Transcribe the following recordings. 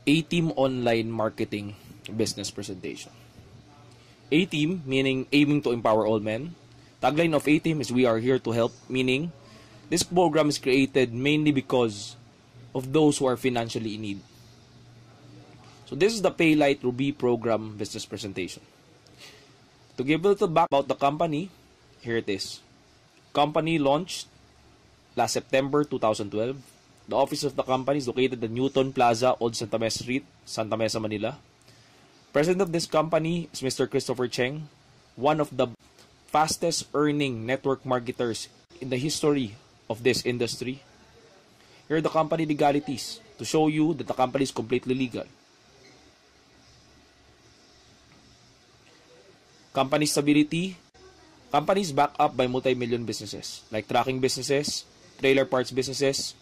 A-Team Online Marketing Business Presentation. A-Team, meaning aiming to empower all men. Tagline of A-Team is we are here to help, meaning this program is created mainly because of those who are financially in need. So this is the Paylight Ruby program business presentation. To give a little back about the company, here it is. Company launched last September 2012. The office of the company is located at Newton Plaza, Old Santa Mesa Street, Santa Mesa, Manila. President of this company is Mr. Christopher Cheng, one of the fastest earning network marketers in the history of this industry. Here are the company legalities to show you that the company is completely legal. Company stability. Company is backed up by multi-million businesses like trucking businesses, trailer parts businesses,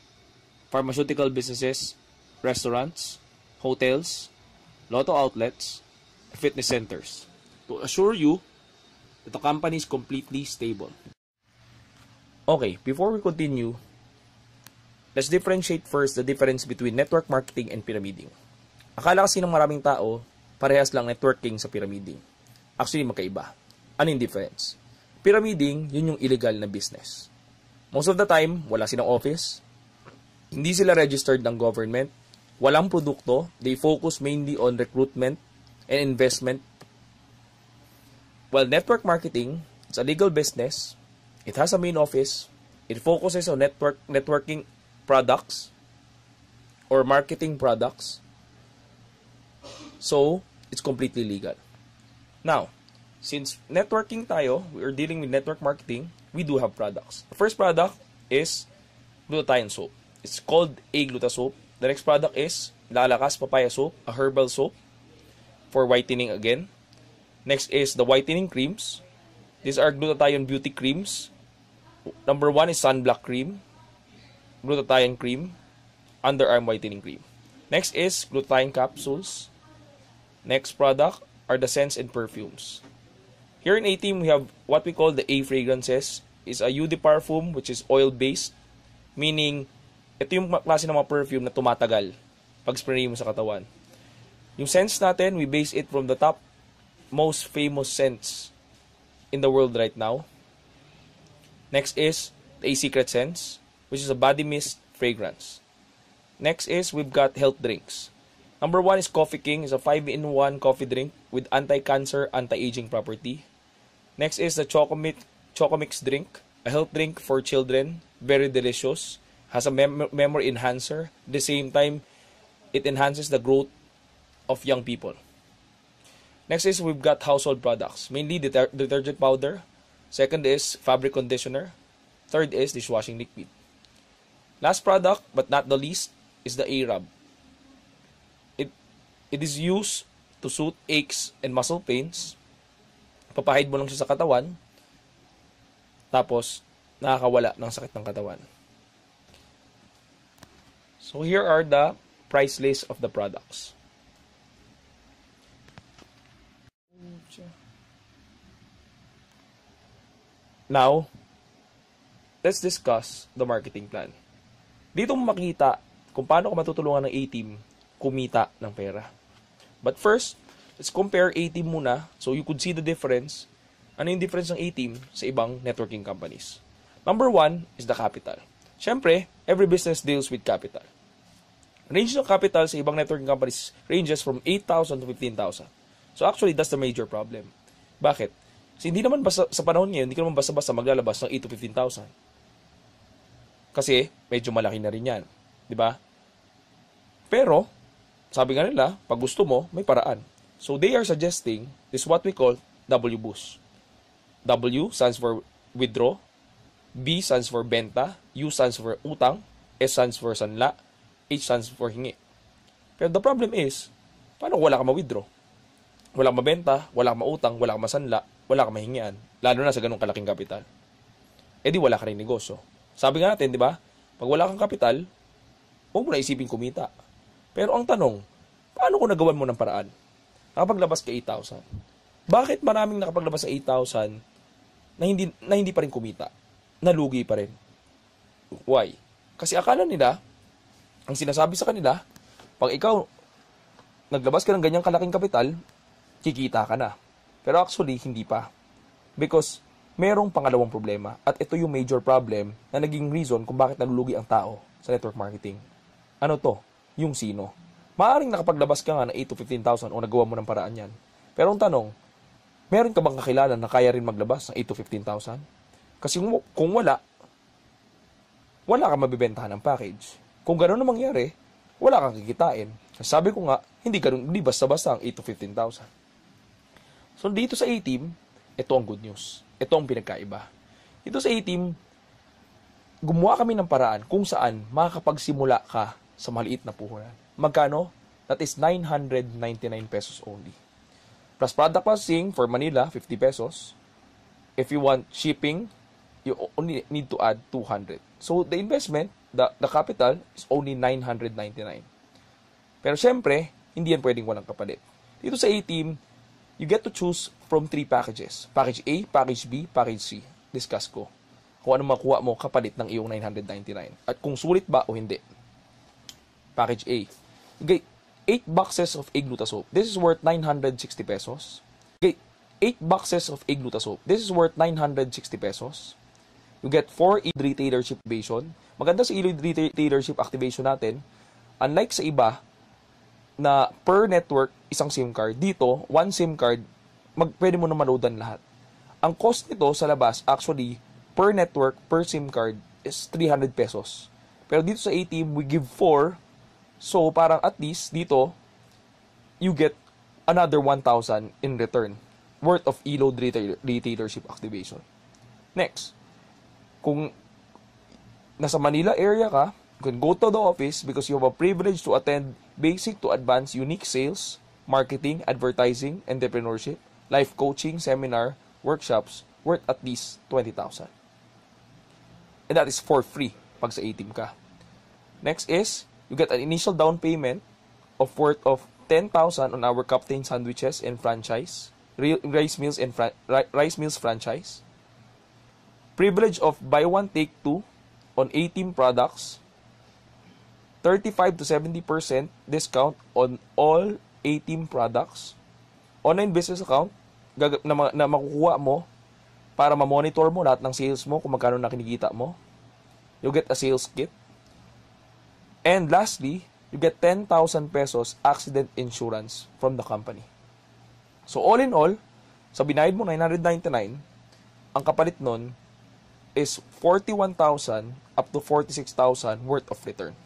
pharmaceutical businesses, restaurants, hotels, lotto outlets, fitness centers, to assure you that the company is completely stable. Okay, before we continue, let's differentiate first the difference between network marketing and pyramiding. Akala kasi ng maraming tao, parehas lang networking sa pyramiding. Actually, magkaiba. Ano yung difference? Pyramiding, yun yung illegal na business. Most of the time, wala silang office, hindi sila registered ng government, walang produkto, they focus mainly on recruitment and investment. While network marketing, it's a legal business, it has a main office, it focuses on networking products or marketing products, so it's completely legal. Now, since networking tayo, we are dealing with network marketing, we do have products. The first product is glutathione soap. It's called A-Gluta soap. The next product is Lalakas Papaya soap, a herbal soap for whitening again. Next is the whitening creams. These are glutathione beauty creams. Number 1 is sunblock cream, glutathione cream, underarm whitening cream. Next is glutathione capsules. Next product are the scents and perfumes. Here in A-Team, we have what we call the A fragrances. Is a eau de parfum which is oil-based, meaning ito yung klase ng mga perfume na tumatagal pag spray mo sa katawan. Yung scents natin, we base it from the top most famous scents in the world right now. Next is the A Secret Scents, which is a body mist fragrance. Next is we've got health drinks. Number 1 is Coffee King. It's a 5-in-1 coffee drink with anti-cancer, anti-aging property. Next is the Chocomix drink, a health drink for children, very delicious, has a memory enhancer. At the same time, it enhances the growth of young people. Next is we've got household products, mainly detergent powder. Second is fabric conditioner. Third is dishwashing liquid. Last product, but not the least, is the A-Rub. It is used to soothe aches and muscle pains. Papahid mo lang siya sa katawan, tapos nakakawala ng sakit ng katawan. So here are the price list of the products. Now, let's discuss the marketing plan. Dito mo makita kung paano ka matutulungan ng A-Team kumita ng pera. But first, let's compare A-Team muna so you could see the difference. Ano yung difference ng A-Team sa ibang networking companies? Number 1 is the capital. Siyempre, every business deals with capital. Range ng capital sa ibang networking companies ranges from 8,000 to 15,000. So actually, that's the major problem. Bakit? Kasi hindi naman basta, sa panahon ngayon, hindi ka naman basta-basta maglalabas ng 8 to 15,000. Kasi, medyo malaki na rin yan. Diba? Pero, sabi nga nila, pag gusto mo, may paraan. So, they are suggesting this what we call W-Boost. W stands for withdraw, B stands for benta, U stands for utang, S stands for sanla, H stands for hingi. Pero the problem is, paano wala ka ma-withdraw? Wala ka mabenta, wala ka mautang, wala ka masanla, wala ka mahingian, lalo na sa ganung kalaking kapital. E di wala ka rin negosyo. Sabi nga natin, di ba? Pag wala kang kapital, huwag mo na isipin kumita. Pero ang tanong, paano kung nagawan mo ng paraan? Nakapaglabas ka 8,000. Bakit maraming nakapaglabas sa 8,000 na hindi pa rin kumita? Nalugi pa rin. Why? Kasi akala nila, ang sinasabi sa kanila, pag ikaw naglabas ka ng ganyang kalaking kapital, kikita ka na. Pero actually, hindi pa. Because merong pangalawang problema at ito yung major problem na naging reason kung bakit nalulugi ang tao sa network marketing. Ano to? Yung sino. Maaaring nakapaglabas ka nga ng 8 to 15,000 o nagawa mo ng paraan yan. Pero ang tanong, meron ka bang kakilala na kaya rin maglabas ng 8 to 15,000? Kasi kung wala ka mabibentahan ng package. Kung gano'n na mangyari, wala kang kikitain. Sabi ko nga, hindi basta-basta ang 8 to 15,000. So dito sa A-Team, ito ang good news. Ito ang pinagkaiba. Dito sa A-Team, gumawa kami ng paraan kung saan makakapagsimula ka sa maliit na puhunan. Magkano? That is 999 pesos only. Plus product processing for Manila, 50 pesos. If you want shipping, you only need to add 200. So the investment, the capital is only 999. Pero syempre, hindi yan pwedeng walang kapalit. Dito sa A-Team, you get to choose from 3 packages. Package A, Package B, Package C. Discuss ko kung ano makuha mo kapalit ng iyong 999. At kung sulit ba o hindi. Package A. You get 8 boxes of egg gluta soap. This is worth 960 pesos. You get 8 boxes of egg gluta soap. This is worth 960 pesos. You get 4 ELOD retailership activation. Maganda sa ELOD retailership activation natin. Unlike sa iba, na per network, isang SIM card. Dito, one SIM card, pwede mo na maloadan lahat. Ang cost nito sa labas, actually, per network, per SIM card, is 300 pesos. Pero dito sa A-Team, we give 4. So, parang at least, dito, you get another 1,000 in return. Worth of ELOD retailership activation. Next, kung nasa Manila area ka, you can go to the office because you have a privilege to attend basic to advanced unique sales, marketing, advertising, entrepreneurship, life coaching, seminar, workshops worth at least 20,000. And that is for free pag sa A-Team ka. Next is, you get an initial down payment of worth of 10,000 on our Captain Sandwiches and franchise, rice meals franchise. Privilege of buy one take two on A-Team products. 35 to 70% discount on all A-Team products. Online business account na makukuha mo para ma-monitor mo lahat ng sales mo kung magkano na kinikita mo. You get a sales kit. And lastly, you get 10,000 pesos accident insurance from the company. So all in all, sa binayad mo 999, ang kapalit nun is 41,000 up to 46,000 worth of return.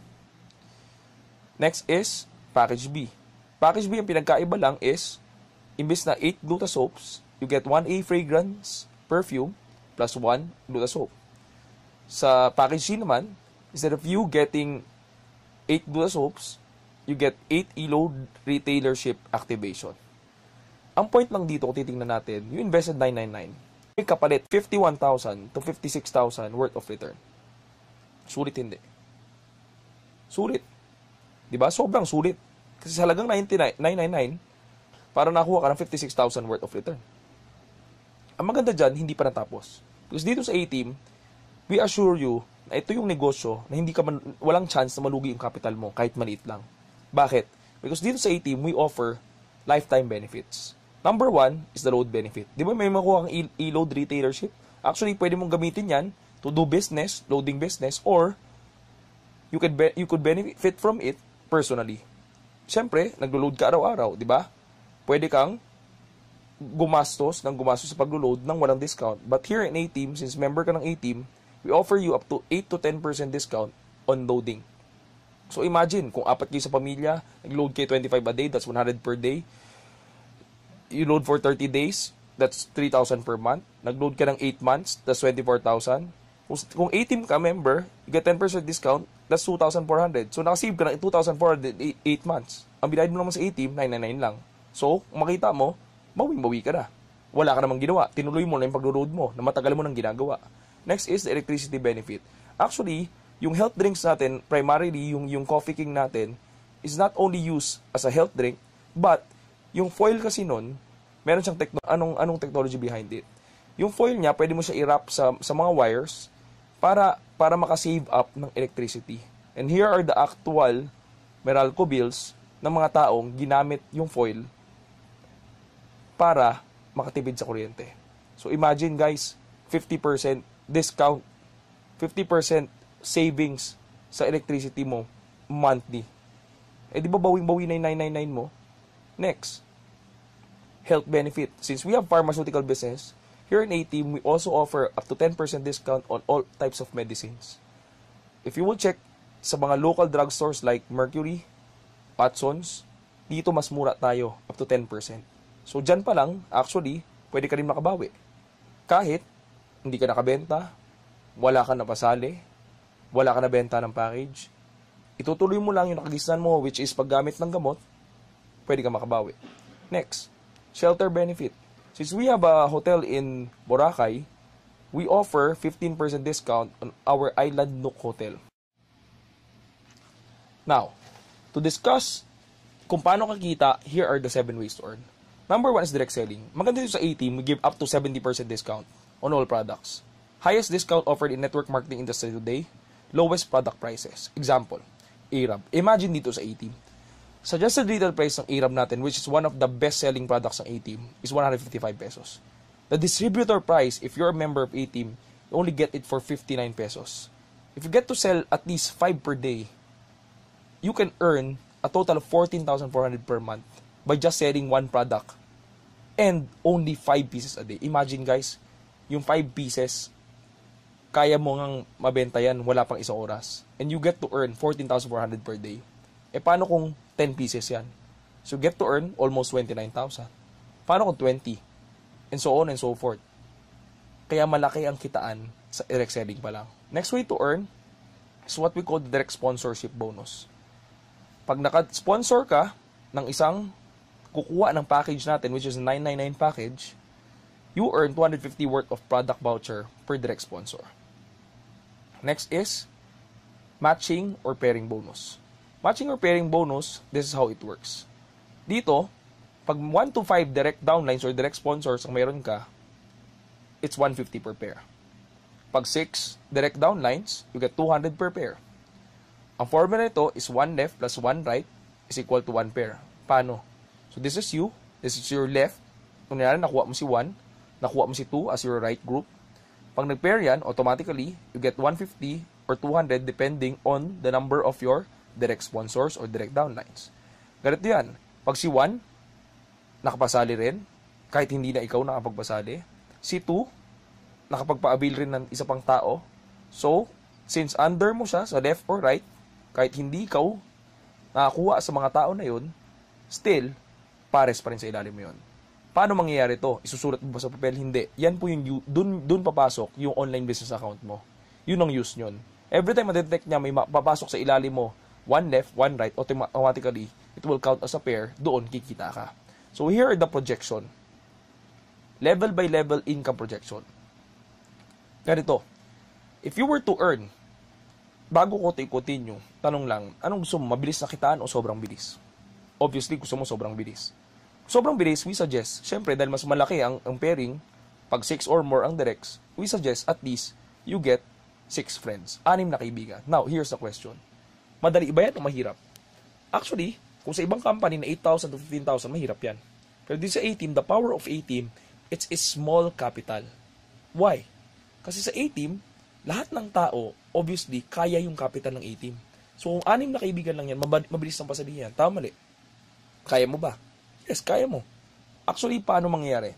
Next is Package B. Package B, ang pinagkaiba lang is, imbis na 8 gluta soaps, you get 1A fragrance perfume plus 1 gluta soap. Sa Package C naman, instead of you getting 8 gluta soaps, you get 8 ELOD retailership activation. Ang point lang dito, kung titingnan natin, you invested 999. May kapalit 51,000 to 56,000 worth of return. Sulit hindi. Sulit. Diba? Sobrang sulit. Kasi sa halagang 999, para nakuha ka ng 56,000 worth of return. Ang maganda dyan, hindi pa natapos. Because dito sa A-Team, we assure you na ito yung negosyo na walang chance na malugi yung capital mo kahit maliit lang. Bakit? Because dito sa A-Team, we offer lifetime benefits. Number 1 is the load benefit. Di ba may makuha kang ELOD retailership? Actually, pwede mong gamitin yan to do business, loading business, or you could benefit from it personally. Siyempre, naglo-load ka araw-araw, di ba? Pwede kang gumastos sa paglo-load ng walang discount. But here in A-Team, since member ka ng A-Team, we offer you up to 8 to 10% discount on loading. So imagine, kung 4 kayo sa pamilya, nag-load kayo 25 a day, that's 100 per day. You load for 30 days, that's 3,000 per month. Nag-load ka ng 8 months, that's 24,000. Kung A-Team ka member, you get 10% discount, that's 2,400. So, nakasave ka ng 2,400 8 months. Ang binayad mo naman sa A-Team, 999 lang. So, kung makita mo, mawing-mawi ka na. Wala ka namang ginawa. Tinuloy mo na yung pag-load mo na matagal mo nang ginagawa. Next is the electricity benefit. Actually, yung health drinks natin, primarily yung Coffee King natin, is not only used as a health drink, but yung foil kasi nun, meron siyang anong technology behind it. Yung foil niya, pwede mo siya i-wrap sa mga wires para maka-save up ng electricity. And here are the actual Meralco bills ng mga taong ginamit yung foil para makatipid sa kuryente. So imagine guys, 50% discount, 50% savings sa electricity mo monthly. Eh di ba bawing-bawi na yung 999 mo? Next, health benefit. Since we have pharmaceutical business, here in A-Team, we also offer up to 10% discount on all types of medicines. If you will check sa mga local drugstores like Mercury, Watsons, dito mas mura tayo, up to 10%. So dyan pa lang, actually, pwede ka rin makabawi. Kahit hindi ka nakabenta, wala ka napasali, wala ka nabenta ng package, itutuloy mo lang yung nakagisnan mo, which is paggamit ng gamot, pwede ka makabawi. Next, shelter benefit. Since we have a hotel in Boracay, we offer 15% discount on our Island Nook Hotel. Now, to discuss kung paano kakita, here are the 7 ways to earn. Number 1 is direct selling. Maganda dito sa A-Team, we give up to 70% discount on all products. Highest discount offered in network marketing industry today, lowest product prices. Example, ARAB. Imagine dito sa A-Team. Suggested retail price ng ARAB natin, which is one of the best-selling products ng A-Team, is 155 pesos. The distributor price, if you're a member of A-Team, you only get it for 59 pesos. If you get to sell at least 5 per day, you can earn a total of 14,400 per month by just selling one product and only 5 pieces a day. Imagine guys, yung 5 pieces, kaya mo ngang mabenta yan, wala pang isang oras. And you get to earn 14,400 per day. Eh paano kung 10 pieces yan? So get to earn almost 29,000. Paano kung 20? And so on and so forth. Kaya malaki ang kitaan sa direct selling pa lang. Next way to earn is what we call the direct sponsorship bonus. Pag naka-sponsor ka ng isang kukuha ng package natin, which is a 999 package, you earn 250 worth of product voucher per direct sponsor. Next is matching or pairing bonus. Matching or pairing bonus, this is how it works. Dito, pag 1 to 5 direct downlines or direct sponsors ang mayroon ka, it's 150 per pair. Pag 6 direct downlines, you get 200 per pair. Ang formula nito is 1 left plus 1 right is equal to 1 pair. Paano? So this is you, this is your left. Kung nakuha mo si 1, nakuha mo si 2 as your right group. Pag nag-pair yan, automatically, you get 150 or 200 depending on the number of your direct sponsors or direct downlines. Ganito yan. Pag si 1, nakapasali rin, kahit hindi na ikaw nakapagpasali. Si 2, nakapagpa-avail rin ng isa pang tao. So, since under mo siya sa left or right, kahit hindi ikaw nakakuha sa mga tao na yun, still, pares pa rin sa ilalim mo yun. Paano mangyayari to? Isusulat mo ba sa papel? Hindi. Yan po yung, dun papasok yung online business account mo. Yun ang use nyon. Every time ma-detect niya may papasok sa ilalim mo, 1 left, 1 right, automatically, it will count as a pair, doon kikita ka. So here are the projection. Level by level income projection. Ganito. If you were to earn, bago ko continue, tanong lang, anong gusto mo? Mabilis na kitaan o sobrang bilis? Obviously, gusto mo sobrang bilis. Sobrang bilis, we suggest, syempre, dahil mas malaki ang pairing, pag 6 or more ang directs, we suggest at least you get 6 friends, 6 na kaibigan. Now, here's the question. Madali ba yan o mahirap? Actually, kung sa ibang company na 8,000 to 15,000, mahirap yan. Pero dito sa A-Team, the power of A-Team, it's a small capital. Why? Kasi sa A-Team, lahat ng tao, obviously, kaya yung capital ng A-Team. So, kung 6 na kaibigan lang yan, mabilis ng pasabihan. Tama mali. Kaya mo ba? Yes, kaya mo. Actually, paano mangyayari?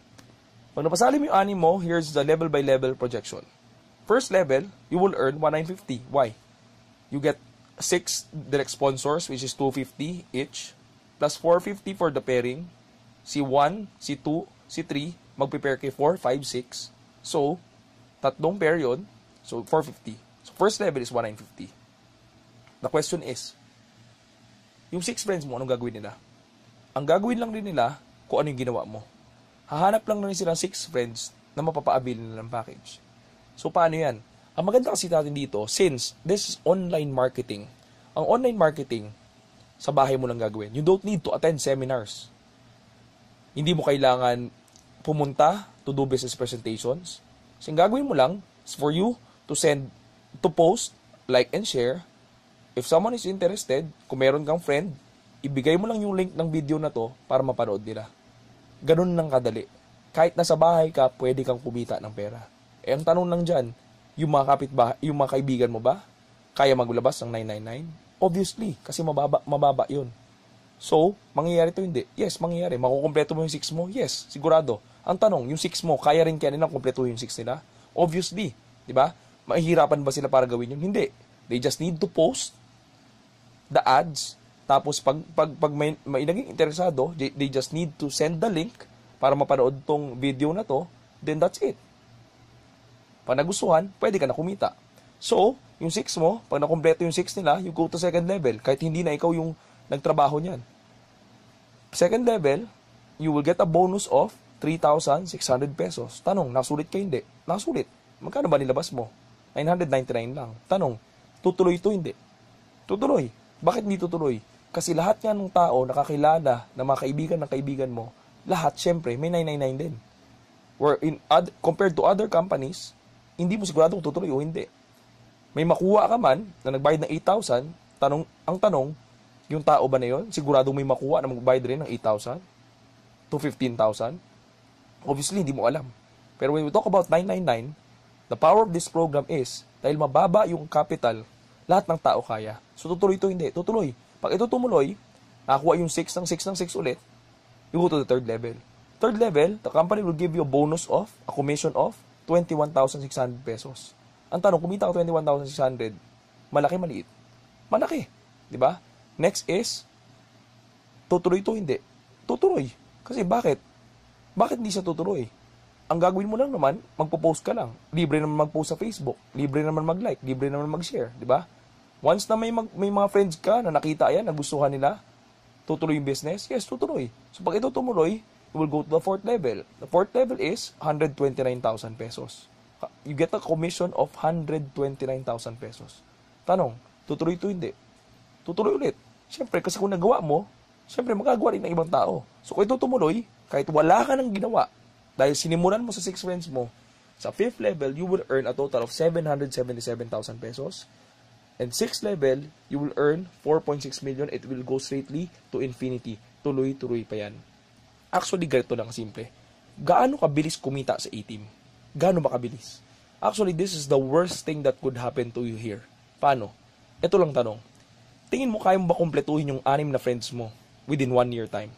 Pag napasali mo yung 6 mo, here's the level by level projection. First level, you will earn 1,950. Why? You get 6 direct sponsors, which is 250 each, plus 450 for the pairing. Si 1, si 2, si 3, mag-prepare kay 4, 5, 6. So, tatlong pair yun. So, 450. So, first level is 1,950. The question is, yung 6 friends mo, anong gagawin nila? Ang gagawin lang rin nila, kung ano yung ginawa mo. Hahanap lang rin silang 6 friends na mapapaabil nila ng package. So, paano yan? Ang maganda kasi natin dito, since this is online marketing, ang online marketing, sa bahay mo lang gagawin. You don't need to attend seminars. Hindi mo kailangan pumunta to do business presentations. So, ang gagawin mo lang is for you to post, like, and share. If someone is interested, kung meron kang friend ibigay mo lang yung link ng video na to para mapanood nila. Ganun lang kadali. Kahit nasa bahay ka, pwede kang kumita ng pera. Ang tanong lang dyan, yung mga yung mga kaibigan mo ba, kaya maglabas ng 999? Obviously, kasi mababa yun. So, mangyayari to hindi? Yes, mangyayari. Makukumpleto mo yung 6 mo? Yes, sigurado. Ang tanong, yung 6 mo, kaya rin kaya nila kumpletuhin yung 6 nila? Obviously, di ba? Mahihirapan ba sila para gawin yun? Hindi. They just need to post the ads. Tapos, pag may naging interesado, they just need to send the link para mapanood tong video na to, then that's it. Pag nagustuhan, pwede ka na kumita. So, yung 6 mo, pag nakompleto yung 6 nila, you go to second level, kahit hindi na ikaw yung nagtrabaho niyan. Second level, you will get a bonus of 3,600 pesos. Tanong, nasulit ka hindi? Nasulit. Magkano ba nilabas mo? 999 lang. Tanong, tutuloy ito hindi? Tutuloy. Bakit hindi tutuloy? Kasi lahat nga ng tao nakakilala na mga kaibigan ng kaibigan mo, lahat, syempre, may 999 din. Where compared to other companies, hindi mo sigurado kung tutuloy o hindi. May makuha ka man na nagbayad ng 8,000, ang tanong, yung tao ba na yun, siguradong may makuha na magbayad rin ng 8,000 to 15,000? Obviously, hindi mo alam. Pero when we talk about 999, the power of this program is, dahil mababa yung capital, lahat ng tao kaya. So, tutuloy ito hindi. Tutuloy. Pag ito tumuloy, nakakuha yung 6 ng 6 ng 6 ulit, you go to the third level. Third level, the company will give you a bonus of, a commission of, 21,600 pesos. Ang tanong, kumita ka 21,600, malaki, maliit? Malaki. Diba? Next is, tutuloy ito, hindi. Tutuloy. Kasi bakit? Bakit hindi siya tutuloy? Ang gagawin mo lang naman, magpo-post ka lang. Libre naman mag-post sa Facebook. Libre naman mag-like. Libre naman mag-share. Diba? Once na may mga friends ka na nakita yan, nagustuhan nila, tutuloy yung business, yes, tutuloy. So pag ito tumuloy, you will go to the fourth level. The fourth level is 129,000 pesos. You get a commission of 129,000 pesos. Tanong, tutuloy ito hindi? Tutuloy ulit. Siyempre, kasi kung nagawa mo, siyempre magagawa rin ng ibang tao. So kung ito tumuloy, kahit wala ka nang ginawa, dahil sinimulan mo sa 6 friends mo, sa 5th level, you will earn a total of 777,000 pesos. And 6th level, you will earn 4.6 million. It will go straightly to infinity. Tuloy-tuloy pa yan. Actually, ganito lang simple. Gaano kabilis kumita sa A-Team? Gaano ba kabilis? Actually, this is the worst thing that could happen to you here. Paano? Ito lang tanong. Tingin mo kaya mo ba kumpletuhin yung 6 na friends mo within 1 year time?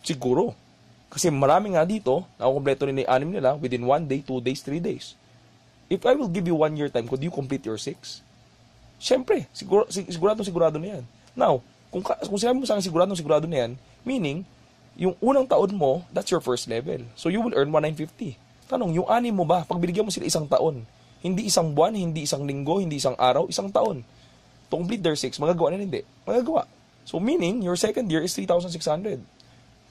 Siguro. Kasi marami nga dito, nakukumpleto nila yung 6 nila within 1 day, 2 days, 3 days. If I will give you 1 year time, could you complete your 6? Siyempre, sigurado na yan. Now, kung sinabi mo sa akin sigurado na yan, meaning, yung unang taon mo, that's your first level. So you will earn 1,950. Tanong, yung 6 mo ba, pag binigyan mo sila isang taon, hindi isang buwan, hindi isang linggo, hindi isang araw, isang taon, to complete their 6, magagawa na hindi? Magagawa. So meaning, your second year is 3,600.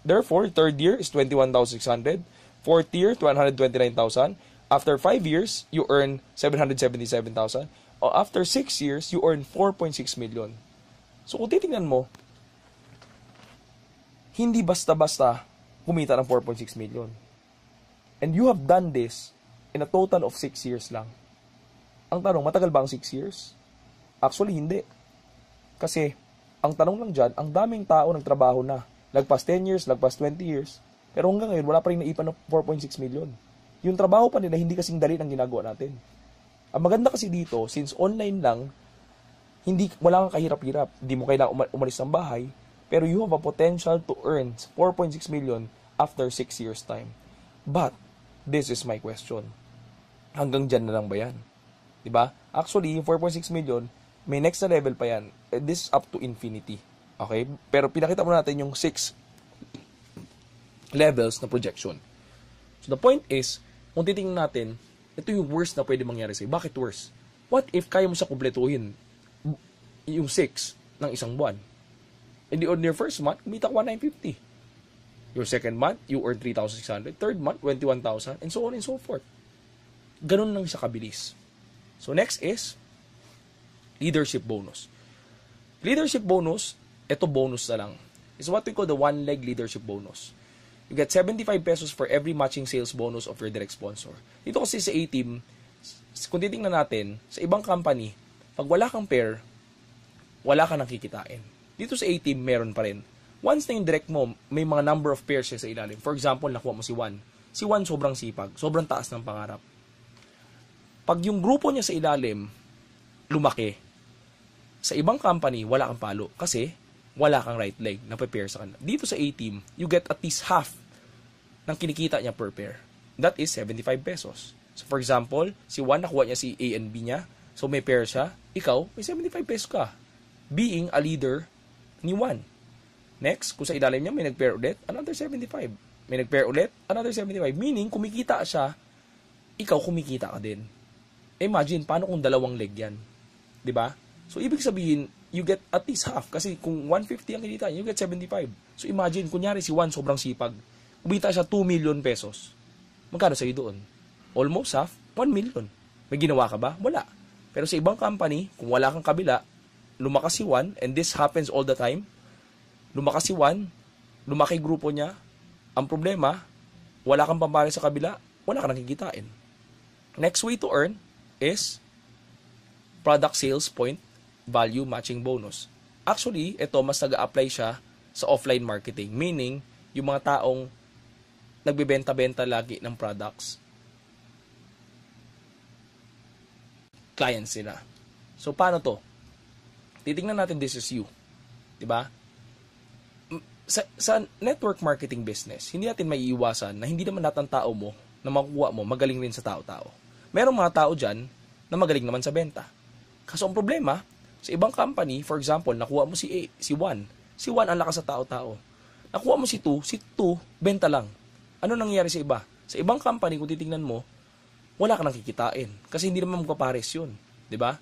Therefore, third year is 21,600. Fourth year, 129,000. After 5 years, you earn 777,000. After 6 years, you earn 4.6 million. So kung titingnan mo, hindi basta-basta kumita ng 4.6 million. And you have done this in a total of 6 years lang. Ang tanong, matagal ba ang 6 years? Actually, hindi. Kasi, ang tanong lang dyan, ang daming tao nagtrabaho na. Lagpas 10 years, lagpas 20 years. Pero hanggang ngayon, wala pa rin naipan ng 4.6 million. Yung trabaho pa nila, hindi kasing dali ng ginagawa natin. Ang maganda kasi dito, since online lang, wala kang kahirap-hirap. Hindi mo kailangan umalis ng bahay. Pero you have a potential to earn 4.6 million after 6 years time. But, this is my question. Hanggang dyan na lang ba yan? Diba? Actually, yung 4.6 million, may next na level pa yan. This is up to infinity. Okay? Pero pinakita mo natin yung 6 levels na projection. So, the point is, kung titingnan natin, ito yung worst na pwede mangyari sa'yo. Bakit worst? What if kaya mo siya kumpletuhin yung 6 ng isang buwan? And on your first month, kumita ka 1,950. Your second month, you earn 3,600. Third month, 21,000. And so on and so forth. Ganun lang siya kabilis. So next is leadership bonus. Leadership bonus, ito bonus na lang. Is what we call the one-leg leadership bonus. You get 75 pesos for every matching sales bonus of your direct sponsor. Dito kasi sa A-Team, kung titingnan natin, sa ibang company, pag wala kang pair, wala ka nang kikitain. Dito sa A-team, meron pa rin. Once na yung direct mo, may mga number of pairs siya sa ilalim. For example, nakuha mo si Juan. Si Juan sobrang sipag, sobrang taas ng pangarap. Pag yung grupo niya sa ilalim, lumaki, sa ibang company, wala kang palo. Kasi, wala kang right leg na prepare sa kanila. Dito sa A-team, you get at least half ng kinikita niya per pair. That is 75 pesos. So, for example, si Juan, nakuha niya si A and B niya. So, may pair siya. Ikaw, may 75 pesos ka. Being a leader ni Juan. Next, kung sa ilalim niya, may nag-pair ulit, another 75. May nag-pair ulit, another 75. Meaning, kumikita siya, ikaw kumikita ka din. Imagine, paano kung dalawang leg yan? Diba? So, ibig sabihin, you get at least half. Kasi kung 150 ang kinita, you get 75. So, imagine, kunyari si Juan sobrang sipag. Kumita siya 2 million pesos. Magkano sa'yo doon? Almost half, 1 million. May ginawa ka ba? Wala. Pero sa ibang company, kung wala kang kabila, lumakas si Juan, and this happens all the time, lumakas si Juan, lumaki grupo niya, ang problema, wala kang pambali sa kabila, wala kang nakikitain. Next way to earn is product sales point value matching bonus. Actually, ito mas nag-a-apply siya sa offline marketing, meaning yung mga taong nagbebenta-benta lagi ng products, clients sila. So, paano to? Titingnan natin, this is you. Diba? Sa network marketing business, hindi natin maiiwasan na hindi naman lahat ng tao mo na makukuha mo magaling rin sa tao-tao. Merong mga tao dyan na magaling naman sa benta. Kaso ang problema, sa ibang company, for example, nakuha mo si A, si Juan. Si Juan ang lakas sa tao-tao. Nakuha mo si 2, benta lang. Ano nangyayari sa iba? Sa ibang company, kung titingnan mo, wala ka nang kikitain. Kasi hindi naman magpapares yun. Diba?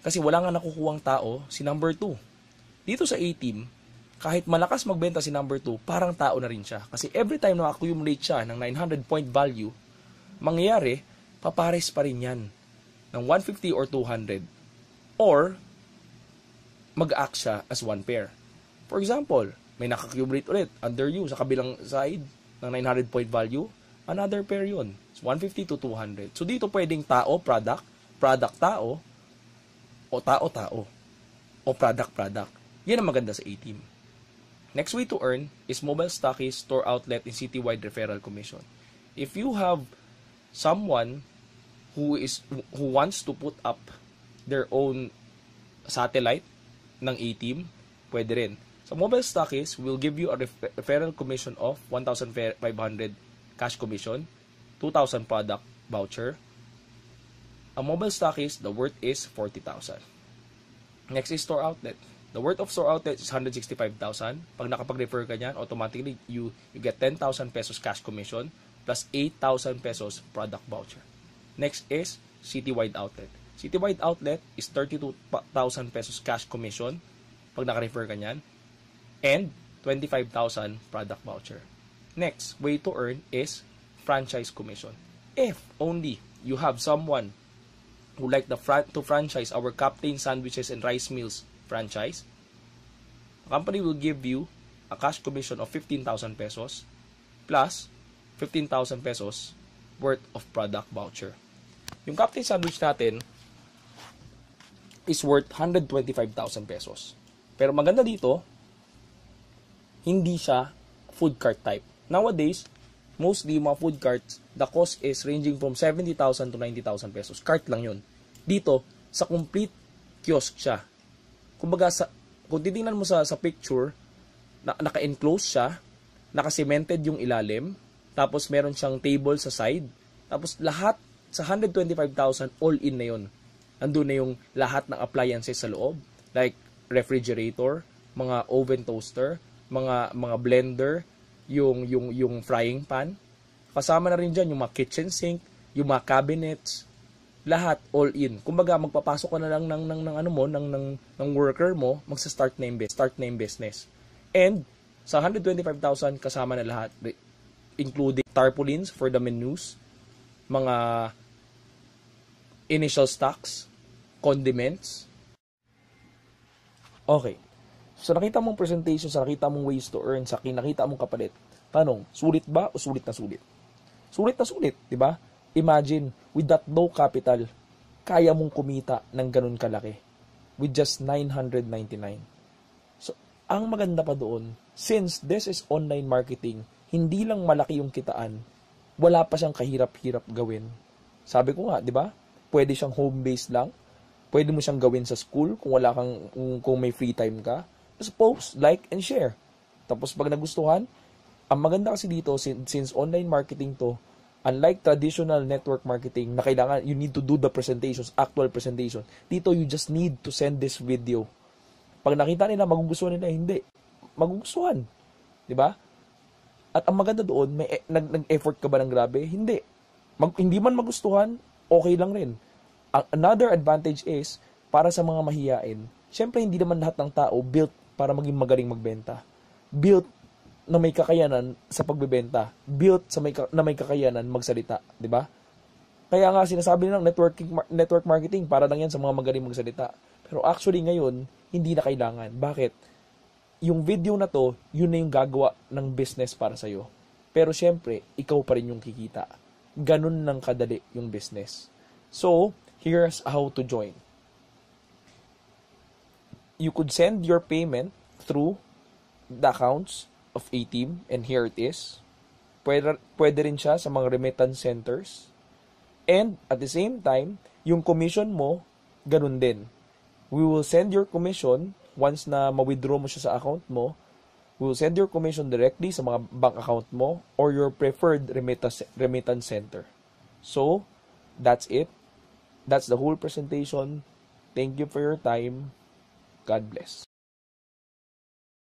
Kasi wala nga nakukuhang tao si number 2. Dito sa A-team, kahit malakas magbenta si number 2, parang tao na rin siya. Kasi every time na accumulate siya ng 900 point value, mangyayari, papares pa rin yan ng 150 or 200. Or, mag-act siya as one pair. For example, may nakakumulate ulit under you sa kabilang side ng 900 point value, another pair yun. 150 to 200. So, dito pwedeng tao, product, product, tao, o tao, o product, product. Yan ang maganda sa A-team. Next way to earn is mobile stockist, store outlet, and citywide referral commission. If you have someone who wants to put up their own satellite ng A-team, pwede rin. Sa mobile stockist, we'll give you a referral commission of 1,500 cash commission, 2,000 product voucher. A mobile stockist, the worth is 40,000. Next is store outlet. The worth of store outlet is 165,000. Pag nakapag-refer ka niyan, automatically you get 10,000 pesos cash commission plus 8,000 pesos product voucher. Next is citywide outlet. Citywide outlet is 32,000 pesos cash commission pag naka-refer ka niyan and 25,000 product voucher. Next way to earn is franchise commission. If only you have someone who like to franchise our Captain Sandwiches and Rice Meals franchise, the company will give you a cash commission of 15,000 pesos plus 15,000 pesos worth of product voucher. Yung Captain Sandwich natin is worth 125,000 pesos. Pero maganda dito, hindi siya food cart type. Nowadays, mostly mga food carts, the cost is ranging from 70,000 to 90,000 pesos. Cart lang yun. Dito, sa complete kiosk siya. Kumbaga, kung titingnan mo sa picture, naka-enclose siya, naka-cemented yung ilalim, tapos meron siyang table sa side, tapos lahat sa 125,000 all in na yun. Andun na yung lahat ng appliances sa loob, like refrigerator, mga oven toaster, mga blender, yung frying pan. Kasama na rin dyan yung mga kitchen sink, yung mga cabinets, lahat all in. Kumbaga magpapasok ka na lang ng worker mo, magsa-start na yung business. And sa 125,000 kasama na lahat, including tarpaulins for the menus, mga initial stocks, condiments. Okay. So nakita mong presentation, sa nakita mong ways to earn, sa nakita mong kapalit. Tanong, sulit ba o sulit na sulit? Sulit na sulit, di ba? Imagine, with that low capital, kaya mong kumita ng ganun kalaki with just 999. So, Ang maganda pa doon, since this is online marketing, hindi lang malaki yung kitaan, wala pa siyang kahirap-hirap gawin. Sabi ko nga, di ba? Pwede siyang home-based lang. Pwede mo siyang gawin sa school kung wala kang, kung may free time ka. Just post, like, and share. Tapos pag nagustuhan, ang maganda kasi dito, since online marketing to, unlike traditional network marketing na kailangan, you need to do the presentations, actual presentation. Dito, you just need to send this video. Pag nakita nila, magugustuhan nila, hindi. Magugustuhan. Di ba? At ang maganda doon, nag-effort ka ba ng grabe? Hindi. Hindi man magustuhan, okay lang rin. Another advantage is, para sa mga mahiyain, syempre hindi naman lahat ng tao built para maging magaling magbenta. Built na may kakayanan sa pagbebenta. Built na may kakayanan magsalita. Di ba? Kaya nga sinasabi nilang network marketing, para lang yan sa mga magaling magsalita. Pero actually ngayon, hindi na kailangan. Bakit? Yung video na to, yun na yung gagawa ng business para sa'yo. Pero syempre, ikaw pa rin yung kikita. Ganun lang kadali yung business. So, here's how to join. You could send your payment through the accounts of A-Team, and here it is. Pwede rin siya sa mga remittance centers. And at the same time, yung commission mo, ganun din. We will send your commission once na ma-withdraw mo siya sa account mo. We will send your commission directly sa mga bank account mo or your preferred remittance center. So, that's it. That's the whole presentation. Thank you for your time. God bless.